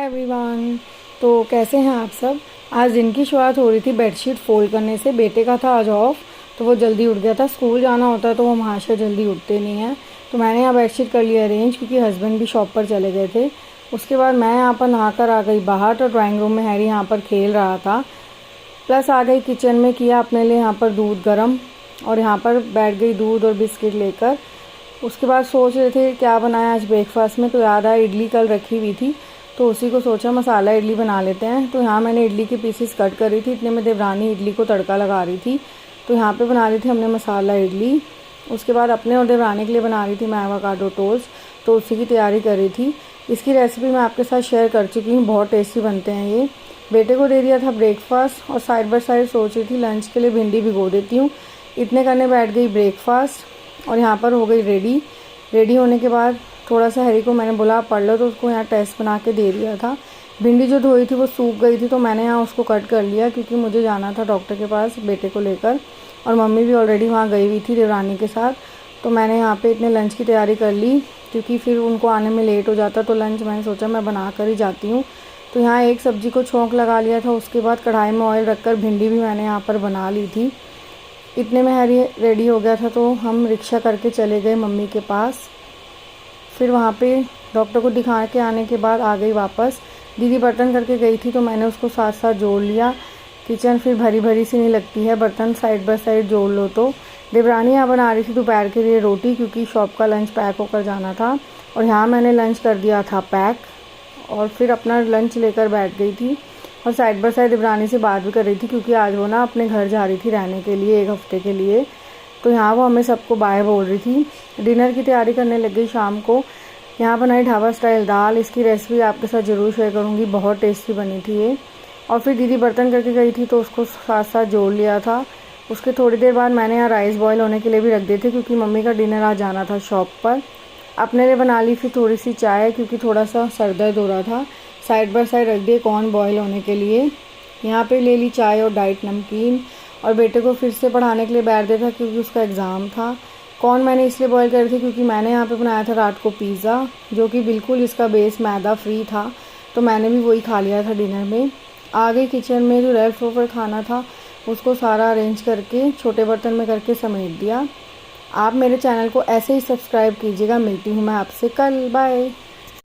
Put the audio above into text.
Everyone. तो कैसे हैं आप सब। आज दिन की शुरुआत हो रही थी बेडशीट फोल्ड करने से। बेटे का था आज ऑफ, तो वो जल्दी उठ गया था। स्कूल जाना होता है तो वो वहाँ से जल्दी उठते नहीं हैं। तो मैंने यहाँ बेडशीट कर लिया अरेंज, क्योंकि हस्बैंड भी शॉप पर चले गए थे। उसके बाद मैं यहाँ पर नहा कर आ गई बाहर। तो ड्राइंग रूम में हैरी यहाँ पर खेल रहा था। प्लस आ गई किचन में, किया अपने लिए यहाँ पर दूध गर्म, और यहाँ पर बैठ गई दूध और बिस्किट लेकर। उसके बाद सोच रहे थे क्या बनाया आज ब्रेकफास्ट में, तो याद आया इडली कल रखी हुई थी, तो उसी को सोचा मसाला इडली बना लेते हैं। तो यहाँ मैंने इडली के पीसेस कट करी थी। इतने में देवरानी इडली को तड़का लगा रही थी, तो यहाँ पे बना रही थी हमने मसाला इडली। उसके बाद अपने और देवरानी के लिए बना रही थी मैं एवोकाडो टोस्ट, तो उसी की तैयारी कर रही थी। इसकी रेसिपी मैं आपके साथ शेयर कर चुकी हूँ, बहुत टेस्टी बनते हैं ये। बेटे को दे दिया था ब्रेकफास्ट, और साइड बाय साइड सोच रही थी लंच के लिए भिंडी भिगो देती हूँ। इतने करने बैठ गई ब्रेकफास्ट, और यहाँ पर हो गई रेडी। रेडी होने के बाद थोड़ा सा हैरी को मैंने बोला पढ़ लो, तो उसको यहाँ टेस्ट बना के दे दिया था। भिंडी जो धोई थी वो सूख गई थी, तो मैंने यहाँ उसको कट कर लिया, क्योंकि मुझे जाना था डॉक्टर के पास बेटे को लेकर, और मम्मी भी ऑलरेडी वहाँ गई हुई थी देवरानी के साथ। तो मैंने यहाँ पे इतने लंच की तैयारी कर ली, क्योंकि फिर उनको आने में लेट हो जाता। तो लंच मैंने सोचा मैं बना कर ही जाती हूँ। तो यहाँ एक सब्ज़ी को छोंक लगा लिया था। उसके बाद कढ़ाई में ऑयल रखकर भिंडी भी मैंने यहाँ पर बना ली थी। इतने में हैरी रेडी हो गया था, तो हम रिक्शा करके चले गए मम्मी के पास। फिर वहाँ पे डॉक्टर को दिखा के आने के बाद आ गई वापस। दीदी बर्तन करके गई थी, तो मैंने उसको साथ साथ जोड़ लिया। किचन फिर भरी भरी सी नहीं लगती है, बर्तन साइड बाय साइड जोड़ लो। तो देवरानी यहाँ बना रही थी दोपहर के लिए रोटी, क्योंकि शॉप का लंच पैक होकर जाना था। और यहाँ मैंने लंच कर दिया था पैक, और फिर अपना लंच लेकर बैठ गई थी। और साइड बाय साइड देवरानी से बात भी कर रही थी, क्योंकि आज वो ना अपने घर जा रही थी रहने के लिए 1 हफ्ते के लिए। तो यहाँ वो हमें सबको बाय बोल रही थी। डिनर की तैयारी करने लग गई शाम को। यहाँ बनाई ढाबा स्टाइल दाल। इसकी रेसिपी आपके साथ ज़रूर शेयर करूँगी, बहुत टेस्टी बनी थी ये। और फिर दीदी बर्तन करके गई थी, तो उसको साथ साथ जोड़ लिया था। उसके थोड़ी देर बाद मैंने यहाँ राइस बॉयल होने के लिए भी रख दिए थे, क्योंकि मम्मी का डिनर आज जाना था शॉप पर। अपने लिए बना ली फिर थोड़ी सी चाय, क्योंकि थोड़ा सा सर दर्द हो रहा था। साइड बाय साइड रख दिए कॉर्न बॉयल होने के लिए। यहाँ पे ले ली चाय और डाइट नमकीन। और बेटे को फिर से पढ़ाने के लिए बैठ दिया था, क्योंकि उसका एग्ज़ाम था। कॉर्न मैंने इसलिए बॉयल करी थी, क्योंकि मैंने यहाँ पे बनाया था रात को पिज़्ज़ा, जो कि बिल्कुल इसका बेस मैदा फ्री था। तो मैंने भी वही खा लिया था डिनर में। आ गई किचन में, जो लेफ्ट ओवर खाना था उसको सारा अरेंज करके छोटे बर्तन में करके समेट दिया। आप मेरे चैनल को ऐसे ही सब्सक्राइब कीजिएगा। मिलती हूँ मैं आपसे कल, बाय।